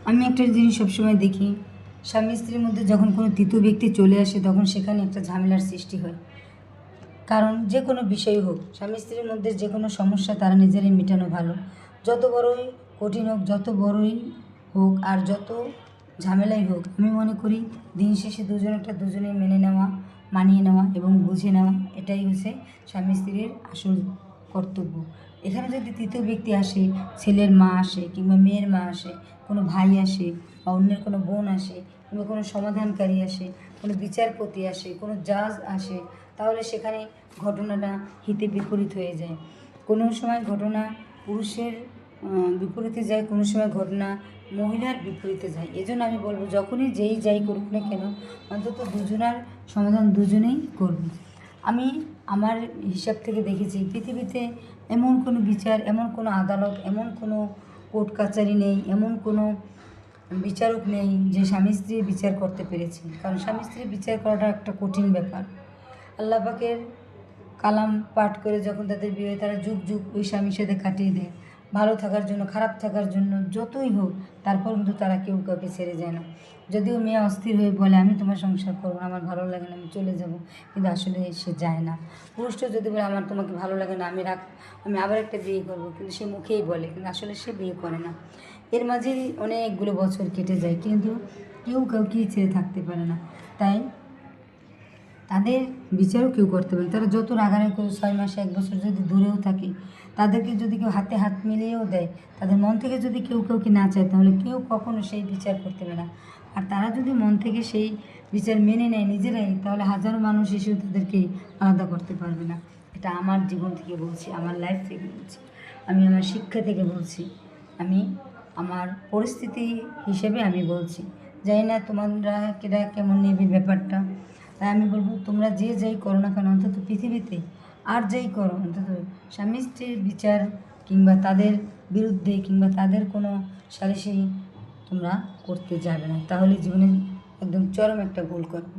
আমি একটা জিনিস সবসময় দেখি, স্বামী স্ত্রীর মধ্যে যখন কোনো তৃতীয় ব্যক্তি চলে আসে তখন সেখানে একটা ঝামেলার সৃষ্টি হয়। কারণ যে কোনো বিষয় হোক, স্বামী স্ত্রীর মধ্যে যে কোনো সমস্যা তারা নিজেরাই মেটানো ভালো। যত বড়ই কঠিন হোক, যত বড়ই হোক, আর যত ঝামেলাই হোক, আমি মনে করি দিন শেষে দুজনেই মেনে নেওয়া, মানিয়ে নেওয়া এবং বুঝে নেওয়া, এটাই হচ্ছে স্বামী স্ত্রীর আসল কর্তব্য। এখানে যদি তৃতীয় ব্যক্তি আসে, ছেলের মা আসে কিংবা মেয়ের মা আসে, কোনো ভাই আসে বা অন্যের কোনো বোন আসে কিংবা কোনো সমাধানকারী আসে, কোনো বিচারপতি আসে, কোনো জাজ আসে, তাহলে সেখানে ঘটনাটা হিতে বিপরীত হয়ে যায়। কোনো সময় ঘটনা পুরুষের বিপরীতে যায়, কোনো সময় ঘটনা মহিলার বিপরীতে যায়। এজন্য আমি বলবো, যখনই যেই যাই করুক না কেন, অন্তত দুজনার সমাধান দুজনেই করবে। আমি আমার হিসাব থেকে দেখেছি, পৃথিবীতে এমন কোনো বিচার, এমন কোনো আদালত, এমন কোনো কোর্ট কাচারি নেই, এমন কোনো বিচারক নেই যে স্বামী স্ত্রীর বিচার করতে পেরেছে। কারণ স্বামী স্ত্রীর বিচার করাটা একটা কঠিন ব্যাপার। আল্লাহ পাকের কালাম পাঠ করে যখন তাদের বিয়ে হয়, তারা যুগ যুগ ওই স্বামীর সাথে কাটিয়ে দেয়, ভালো থাকার জন্য, খারাপ থাকার জন্য, যতই হোক, তারপর কিন্তু তারা কেউ কাউকে ছেড়ে যায় না। যদিও মেয়ে অস্থির হয়ে বলে আমি তোমার সংসার করবো না, আমার ভালো লাগে না, আমি চলে যাব, কিন্তু আসলে সে যায় না। পুরুষটা যদি বলে আমার তোমাকে ভালো লাগে না, আমি আবার একটা বিয়ে করবো, কিন্তু সে মুখেই বলে, কিন্তু আসলে সে বিয়ে করে না। এর মাঝেই অনেকগুলো বছর কেটে যায়, কিন্তু কেউ কাউকেই ছেড়ে থাকতে পারে না। তাই তাদের বিচারও কেউ করতে পারে। তারা যত রাগারাগি করে 6 মাস 1 বছর যদি দূরেও থাকে, তাদেরকে যদি কেউ হাতে হাত মিলিয়েও দেয়, তাদের মন থেকে যদি কেউ কাউকে না চায়, তাহলে কেউ কখনো সেই বিচার করতে পারে না। আর তারা যদি মন থেকে সেই বিচার মেনে নেয় নিজেরাই, তাহলে হাজারো মানুষ এসেও তাদেরকে আলাদা করতে পারবে না। এটা আমার জীবন থেকে বলছি, আমার লাইফ থেকে বলছি, আমি আমার শিক্ষা থেকে বলছি, আমি আমার পরিস্থিতি হিসেবে আমি বলছি। জানি না তোমরা কেমন নেবে ব্যাপারটা। তাই আমি বলবো, তোমরা যে যাই করো না কেন, অন্তত পৃথিবীতে আর যাই করো, অন্তত স্বামী স্ত্রীর বিচার কিংবা তাদের বিরুদ্ধে কিংবা তাদের কোনো সালিসি তোমরা করতে যাবে না, তাহলে জীবনে একদম চরম একটা ভুল করবে।